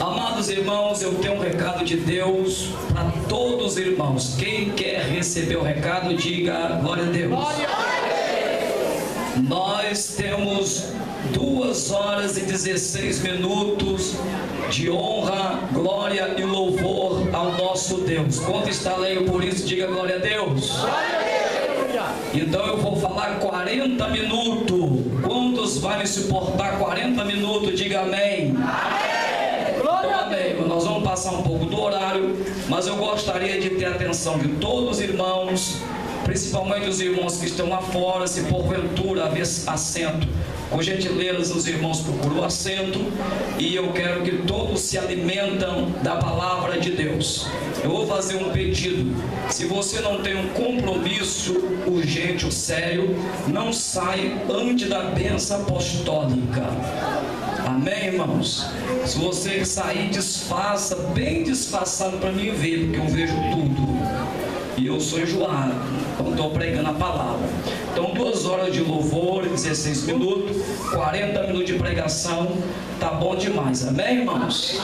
Amados irmãos, eu tenho um recado de Deus para todos os irmãos. Quem quer receber o recado, diga glória a Deus. Nós temos 2 horas e 16 minutos de honra, glória e louvor ao nosso Deus. Quanto está alheio por isso, diga glória a Deus. Então eu vou falar 40 minutos. Quantos vai me suportar 40 minutos? Diga amém. Amém. Nós vamos passar um pouco do horário, mas eu gostaria de ter a atenção de todos os irmãos, principalmente os irmãos que estão lá fora. Se porventura haver assento, com gentileza os irmãos procuram assento, e eu quero que todos se alimentam da palavra de Deus. Eu vou fazer um pedido: se você não tem um compromisso urgente ou sério, não sai antes da bênção apostólica. Amém, irmãos? Se você sair, disfarça, bem disfarçado para mim ver, porque eu vejo tudo e eu sou enjoado quando estou pregando a palavra. Então 2 horas de louvor, 16 minutos, 40 minutos de pregação, tá bom demais. Amém, irmãos?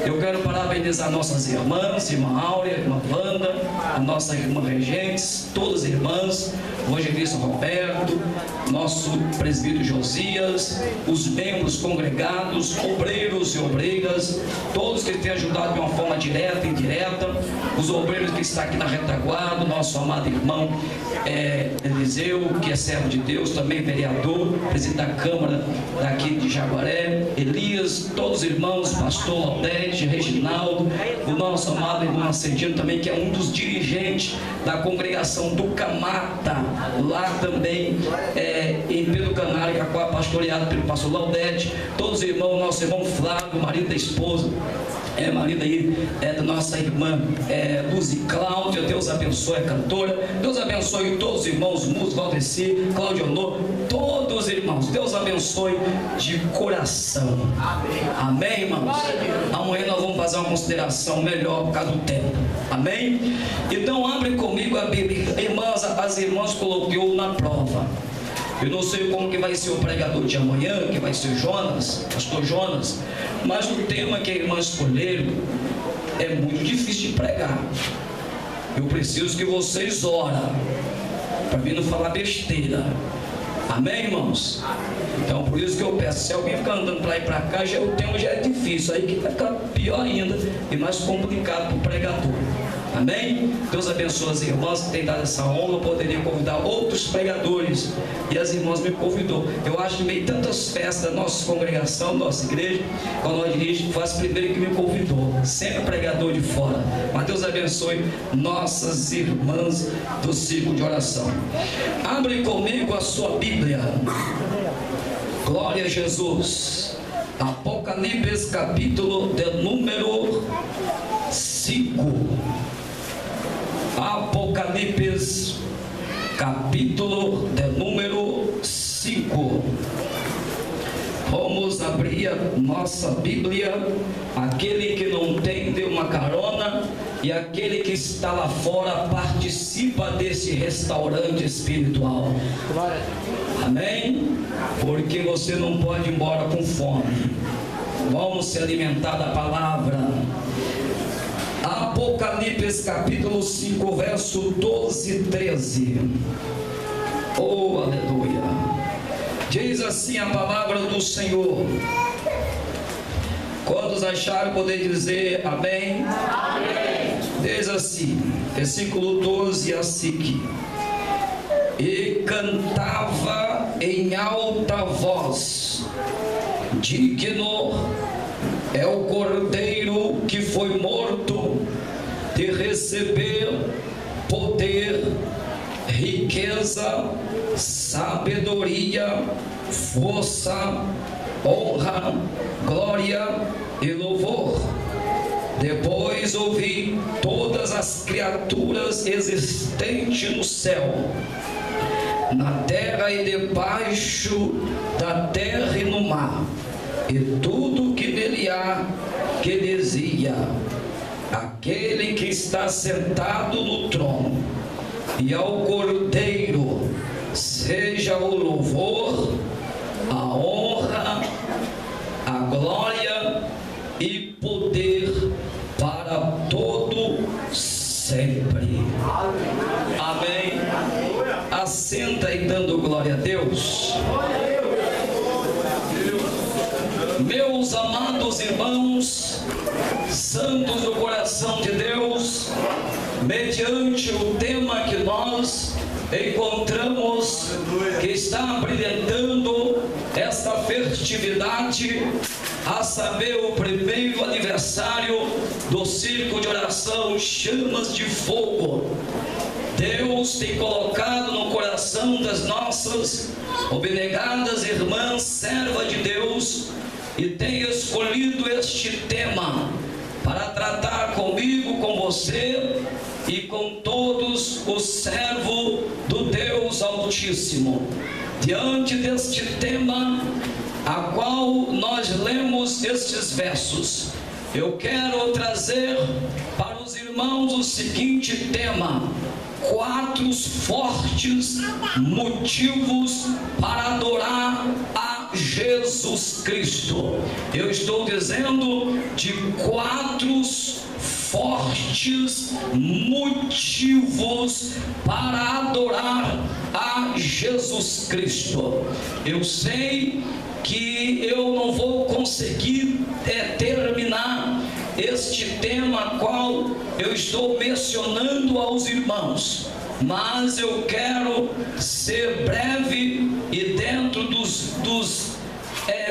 Eu quero parabenizar nossas irmãs, irmã Áurea, irmã Wanda, a nossa irmã Regentes, todas as irmãs, o evangelista Roberto, nosso presbítero Josias, os membros congregados, obreiros e obreiras, todos que têm ajudado de uma forma direta e indireta, os obreiros que estão aqui na retaguarda, nosso amado irmão Eliseu, que é servo de Deus, também vereador, presidente da Câmara daqui de Jaguaré, Elias, todos os irmãos, pastor Laudete, Reginaldo, o nosso amado irmão Acendino também, que é um dos dirigentes da congregação do Camata, lá também em Pedro Canário, que é pastoreado pelo pastor Laudete, todos os irmãos, nosso irmão Flávio, marido da esposa, marido aí da nossa irmã Luz e Cláudia, Deus abençoe a cantora, Deus abençoe todos os irmãos, músicos, Valdeci, Cláudio Honor, todos os irmãos, Deus abençoe de coração. Amém, irmãos? Amanhã nós vamos fazer uma consideração melhor por causa do tempo. Amém? Então abre comigo a Bíblia. Irmãs, as irmãs colocou na prova. Eu não sei como que vai ser o pregador de amanhã, que vai ser Jonas, pastor Jonas, mas o tema que a irmã escolheram é muito difícil de pregar. Eu preciso que vocês orem para mim não falar besteira. Amém, irmãos? Então por isso que eu peço, se alguém ficar andando para lá e para cá, o tema já é difícil, aí que vai ficar pior ainda e mais complicado para o pregador. Amém? Deus abençoe as irmãs que têm dado essa honra. Eu poderia convidar outros pregadores, e as irmãs me convidou. Eu acho que meio tantas festas da nossa congregação, nossa igreja, quando nós dirigimos, foi as primeiras que me convidou, sempre pregador de fora. Mas Deus abençoe nossas irmãs do círculo de oração. Abre comigo a sua Bíblia. Glória a Jesus. Apocalipse capítulo de número 5. Apocalipse capítulo de número 5. Vamos abrir a nossa Bíblia. Aquele que não tem, dê uma carona, e aquele que está lá fora participa desse restaurante espiritual. Amém? Porque você não pode ir embora com fome. Vamos se alimentar da palavra. Apocalipse capítulo 5, verso 12 e 13. Oh, aleluia. Diz assim a palavra do Senhor. Quantos acharam poder dizer amém? Amém. Diz assim, versículo 12 assim: e cantava em alta voz: digno é o Cordeiro que foi morto de receber poder, riqueza, sabedoria, força, honra, glória e louvor. Depois ouvi todas as criaturas existentes no céu, na terra e debaixo da terra e no mar, e tudo que nele há, que dizia: aquele que está sentado no trono e ao Cordeiro seja o louvor, a honra, a glória e poder para todo sempre. Amém. Assenta e dando glória a Deus. Meus amados irmãos, santos do coração de Deus, mediante o tema que nós encontramos, que está brilhantando esta festividade, a saber, o primeiro aniversário do Círculo de Oração Chamas de Fogo. Deus tem colocado no coração das nossas abnegadas irmãs, servas de Deus, e tem escolhido este tema para tratar comigo, com você e com todos os servos do Deus Altíssimo. Diante deste tema, a qual nós lemos estes versos, eu quero trazer para os irmãos o seguinte tema: 4 fortes motivos para adorar a Jesus Cristo. Eu estou dizendo de 4 fortes motivos para adorar a Jesus Cristo. Eu sei que eu não vou conseguir terminar este tema qual eu estou mencionando aos irmãos, mas eu quero ser breve e dentro dos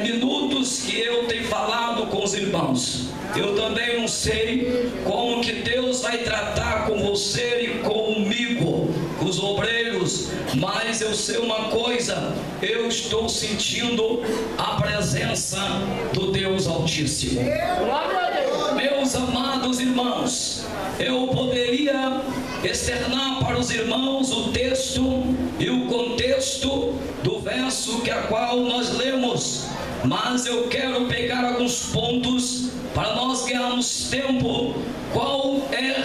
minutos que eu tenho falado com os irmãos. Eu também não sei como que Deus vai tratar com você e comigo, os obreiros, mas eu sei uma coisa: eu estou sentindo a presença do Deus Altíssimo. Meus amados irmãos, eu poderia externar para os irmãos o texto e o contexto do verso que a qual nós lemos, mas eu quero pegar alguns pontos para nós ganharmos tempo. Qual é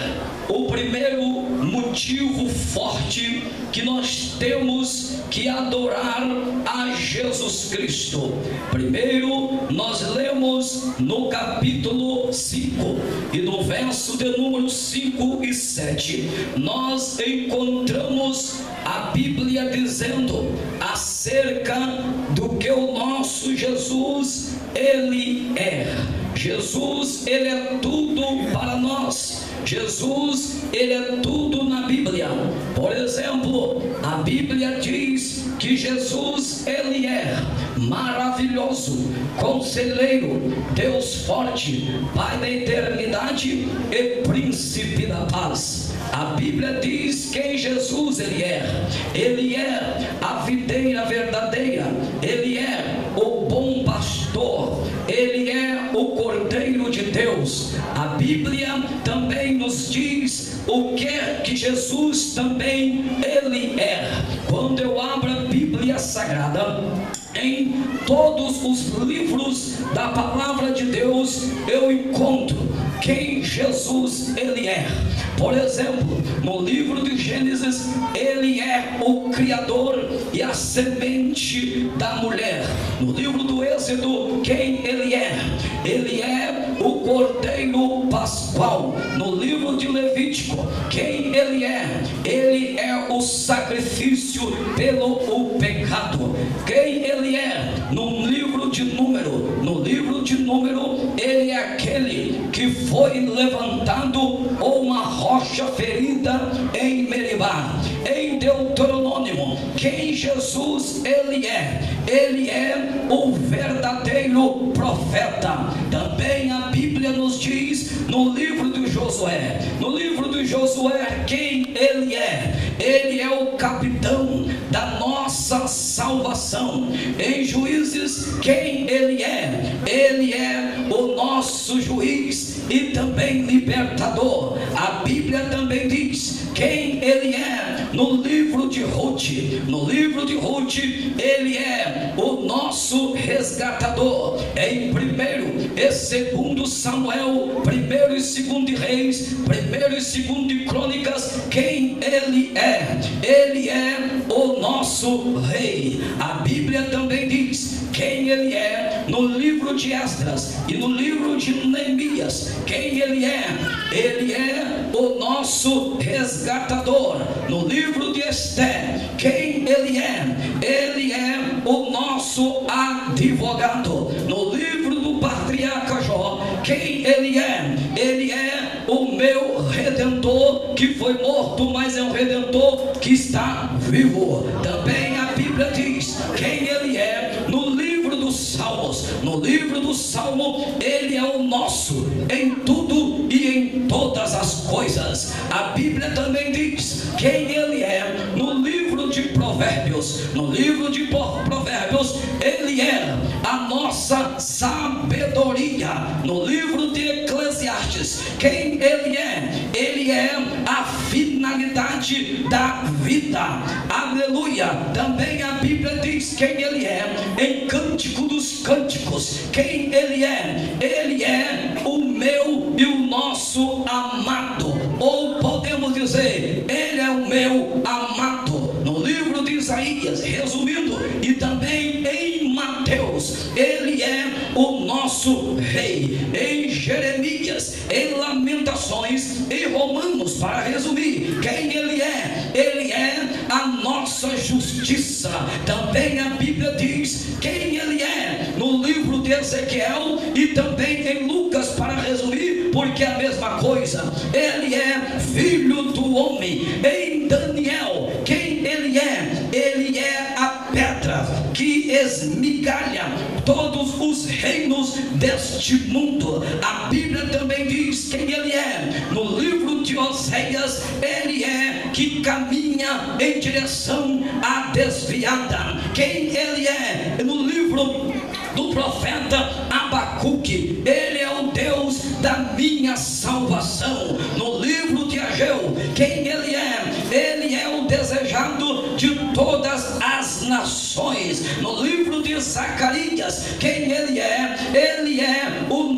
o primeiro motivo forte que nós temos que adorar a Jesus Cristo? Primeiro, nós lemos no capítulo 5 e no verso de número 5 e 7, nós encontramos a Bíblia dizendo acerca do que o nosso Jesus, Ele é. Jesus, Ele é tudo para nós. Jesus, Ele é tudo na Bíblia. Por exemplo, a Bíblia diz que Jesus, Ele é maravilhoso, conselheiro, Deus forte, Pai da eternidade e príncipe da paz. A Bíblia diz quem Jesus Ele é. Ele é a videira verdadeira, Ele é o bom pastor, Ele é o Cordeiro de Deus. A Bíblia também nos diz o que Jesus também Ele é. Quando eu abro a Bíblia Sagrada, em todos os livros da palavra de Deus, eu encontro quem Jesus Ele é. Por exemplo, no livro de Gênesis, Ele é o Criador e a semente da mulher. No livro do Êxodo, quem Ele é? Ele é o Cordeiro Pascual. No livro de Levítico, quem Ele é? Ele é o sacrifício pelo pecado. Quem Ele é? No livro de Número, Ele é aquele que foi levantado uma rocha ferida em Meribá. Em Deuteronômio, quem Jesus Ele é? Ele é o verdadeiro profeta. Também a Bíblia nos diz no livro de Josué, quem Ele é? Ele é o capitão da nossa salvação. Em Juízes, quem Ele é? Ele é o nosso juiz e também libertador. A Bíblia também diz quem Ele é. No livro de Ruth, Ele é o nosso resgatador. Em 1 e 2 Samuel, 1 e 2 Reis, 1 e 2 Crônicas, quem ele é? Ele é o nosso rei. A Bíblia também diz quem ele é no livro de Esdras e no livro de Neemias. Quem ele é? Ele é o nosso resgatador. No livro de Esther, quem ele é? Ele é o nosso advogado. No livro do patriarca Jó, quem ele é? Ele é o meu redentor, que foi morto, mas é um redentor que está vivo. Também a Bíblia diz quem ele é no livro dos Salmos. No livro do Salmo, ele é o nosso em tudo e em todas as coisas. A Bíblia também diz quem ele é no livro de Provérbios. No livro de Provérbios, ele é a nossa sabedoria. No livro de Eclesiastes, quem ele é? Ele é a finalidade da vida. Aleluia. Também a Bíblia diz quem ele é em Cântico dos Cânticos. Quem ele é? Ele é o meu e o nosso amado. Ou podemos dizer, ele é o meu amado. No livro de Isaías, resumindo, e também em Mateus, ele é o nosso rei. Em Jeremias, em Lamentações, em Romanos, para resumir, quem ele é? Ele é a nossa justiça. Também a Bíblia diz quem ele é no livro de Ezequiel e também em Lucas, para resumir, porque é a mesma coisa. Ele é filho do homem. Em Daniel, quem ele é? Ele é a pedra que esmigalha todos os reinos deste mundo. A Bíblia também diz quem ele é no livro de Oséias. Ele é que caminha em direção à desviada. Quem ele é no livro do profeta Abacuque, ele é o Deus da minha salvação. No livro de Ageu, quem ele é? Ele é o desejado de todas as nações. No livro de Zacarias, quem ele é? Ele é o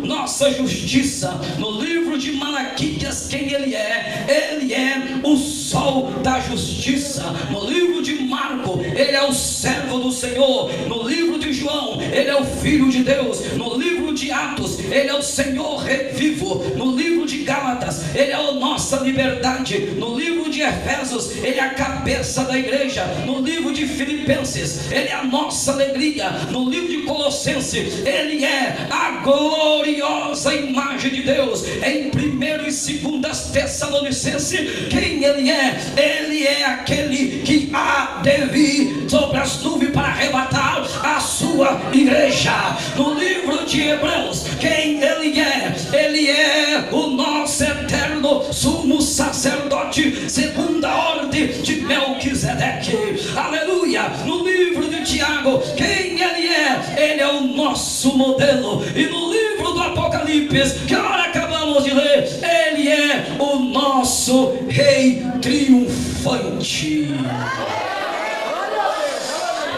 nossa justiça. No livro de Malaquias, quem ele é? Ele é o sol da justiça. No livro de Marco, ele é o servo do Senhor. No livro de João, ele é o Filho de Deus. No livro de Atos, ele é o Senhor revivo. No livro de Gálatas, ele é a nossa liberdade. No livro de Efésios, ele é a cabeça da igreja. No livro de Filipenses, ele é a nossa alegria. No livro de Colossenses, ele é a gloriosa imagem de Deus. Em 1 e 2 Tessalonicenses, quem ele é? Ele é aquele que há de vir sobre as nuvens para arrebatar a sua igreja. No livro de Hebreus, quem ele é? Ele é o nosso eterno sumo sacerdote, segundo a ordem de Melquisedeque. Aleluia. No livro de Tiago, quem ele é? Ele é o nosso modelo. E no livro do Apocalipse, que agora acabamos de ler, ele é o nosso rei triunfante.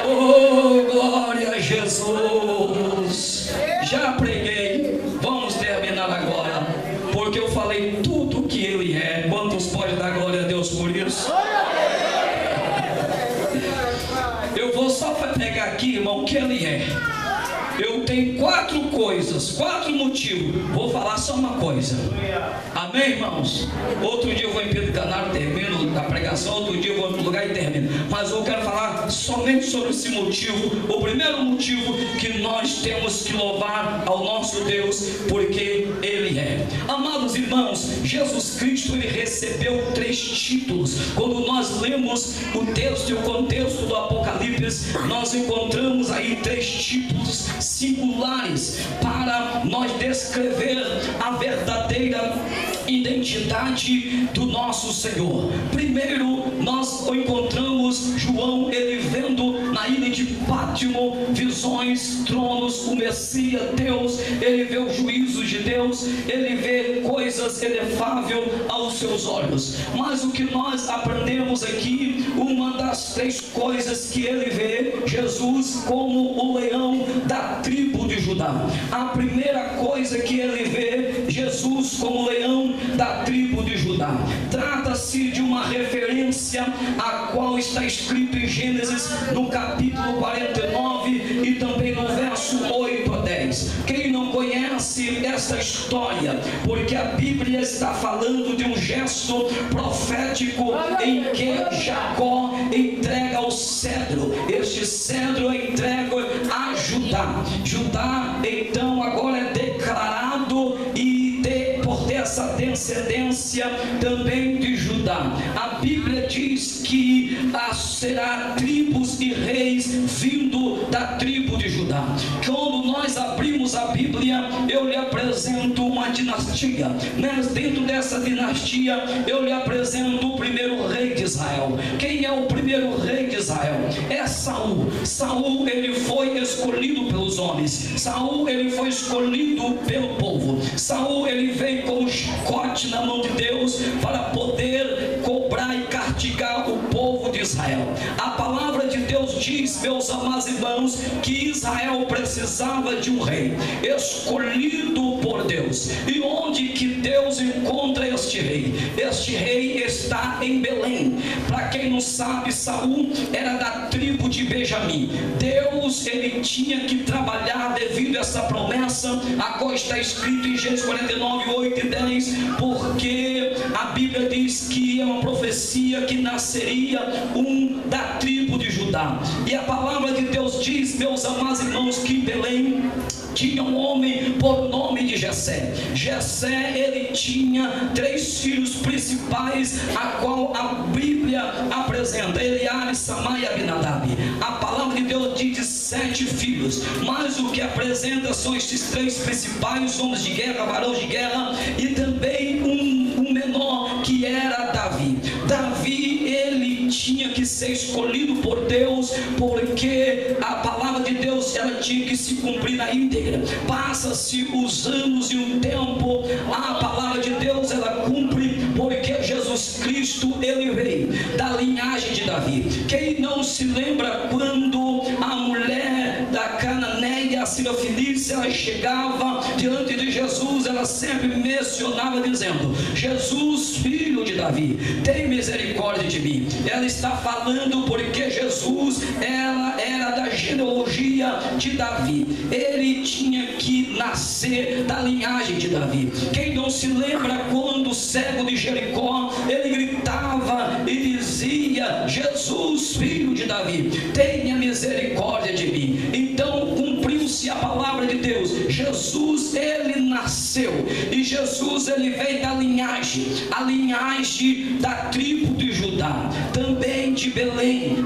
Oh, glória a Jesus. Já preguei, vamos terminar agora, porque eu falei tudo o que ele é. Quantos podem dar glória a Deus por isso? Eu vou só pegar aqui, irmão, o que ele é. Eu tenho 4 coisas, 4 motivos. Vou falar só uma coisa. Amém, irmãos? Outro dia eu vou em Pedro Canário, termino a pregação. Outro dia eu vou em outro lugar e termino. Mas eu quero falar somente sobre esse motivo. O primeiro motivo, que nós temos que louvar ao nosso Deus, porque Ele é. Amados irmãos, Jesus Cristo, Ele recebeu 3 títulos. Quando nós lemos o texto e o contexto do Apocalipse, nós encontramos aí 3 títulos singulares para nós descrever a verdadeira identidade do nosso Senhor. Primeiro, nós encontramos João, ele vendo na ilha de Pátimo visões, tronos, o Messias, Deus. Ele vê os juízos de Deus, ele vê coisas inefáveis aos seus olhos. Mas o que nós aprendemos aqui, uma das 3 coisas que ele vê, Jesus como o leão da tribo de Judá. Judá. A primeira coisa que ele vê Jesus como leão da tribo de Judá. Trata-se de uma referência a qual está escrito em Gênesis no capítulo 49 e também no verso 8 a 10. Quem não conhece essa história, porque a Bíblia está falando de um gesto profético em que Jacó entrega o cedro. Este cedro é entregue a Judá. Judá então agora é declarado por ter essa descendência também de Judá. A Bíblia diz que será tribos e reis vindo da tribo de Judá. Quando nós abrimos a Bíblia, eu lhe apresento uma dinastia, mas dentro dessa dinastia eu lhe apresento o primeiro rei de Israel. Quem é o primeiro rei de Israel? É Saul. Saul, ele foi escolhido pelos homens. Saul, ele foi escolhido pelo povo. Saul, ele vem com um chicote na mão de Deus para poder cobrar e castigar o povo de Israel. A palavra de Deus diz, meus amados irmãos, que Israel precisava de um rei escolhido por Deus. E onde que Deus encontra este rei? Este rei está em Belém. Para quem não sabe, Saul era da tribo de Benjamim. Deus, ele tinha que trabalhar devido a essa promessa, a qual está escrito em Gênesis 49, 8 e 10, porque a Bíblia diz que é uma profecia que nasceria um da tribo de Judá. E a palavra de Deus diz, meus amados irmãos, que em Belém tinha um homem por nome de Jessé. Jessé, ele tinha 3 filhos principais, a qual a Bíblia apresenta: Eliabe, Samá e Abinadab. A palavra de Deus diz de 7 filhos, mas o que apresenta são estes 3 principais, homens de guerra, varões de guerra, e também um menor, que era Davi. Davi, ele tinha que ser escolhido por Deus, porque a palavra de Deus, ela tinha que se cumprir na íntegra. Passa-se os anos e um tempo, a palavra de Deus, ela cumpre, porque Jesus Cristo, ele veio da linhagem de Davi. Quem não se lembra quando a mulher da Cananeia, a Sirofenícia, ela chegava diante de Jesus, ela sempre mencionava dizendo: Jesus, filho de Davi, tem misericórdia de mim. Ela está falando porque Jesus, ela era da genealogia de Davi. Ele tinha que nascer da linhagem de Davi. Quem não se lembra quando o cego de Jericó, ele gritava e dizia: Jesus, filho de Davi, tenha misericórdia de mim. Então cumpriu-se a palavra de Deus. Jesus, ele nasceu, e Jesus, ele veio da linhagem, a linhagem da tribo de Judá, também de Belém,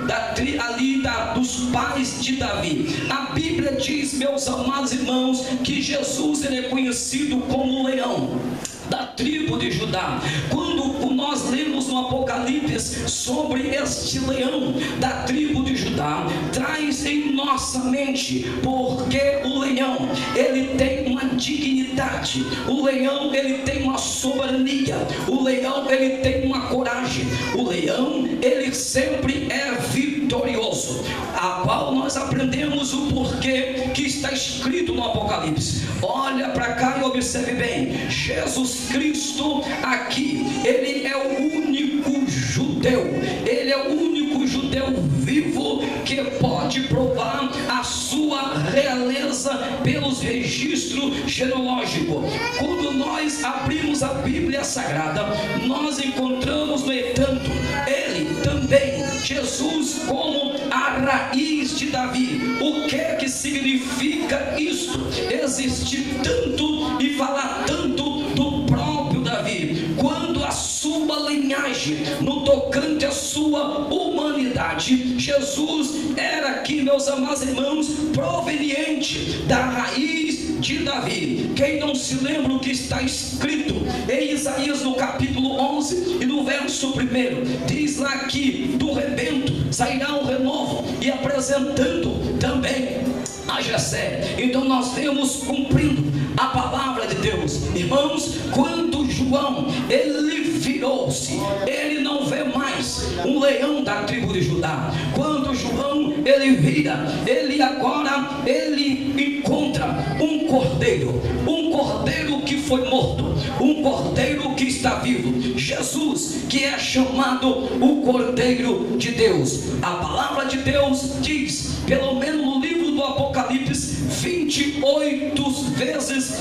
dos pais de Davi. A Bíblia diz, meus amados irmãos, que Jesus, ele é conhecido como leão da tribo de Judá. Quando nós lemos no Apocalipse sobre este leão da tribo de Judá, traz em nossa mente, porque o leão, ele tem uma dignidade, o leão, ele tem uma soberania, o leão, ele tem uma coragem, o leão, ele sempre é vitorioso, a qual nós aprendemos o porquê que está escrito no Apocalipse. Olha para cá e observe bem. Jesus Cristo aqui, ele é o único judeu, ele é o único judeu vivo que pode provar a sua realeza pelos registros genealógicos. Quando nós abrimos a Bíblia Sagrada, nós encontramos, no entanto, ele também, Jesus, como a raiz de Davi. O que significa isto? Existir tanto e falar tanto do próprio Davi, quando a sua linhagem, no tocante à sua humanidade, Jesus era aqui, meus amados irmãos, proveniente da raiz de Davi. Quem não se lembra o que está escrito em Isaías no capítulo 11 e no verso 1, diz lá que do rebento sairá um renovo, e apresentando também a Jessé. Então nós temos cumprindo a palavra de Deus. Irmãos, quando João, ele virou-se, ele não vê mais um leão da tribo de Judá. Quando João, ele vira, ele agora, ele encontra agora um cordeiro que foi morto, um cordeiro que está vivo, Jesus, que é chamado o Cordeiro de Deus. A palavra de Deus diz, pelo menos no livro do Apocalipse, 28 vezes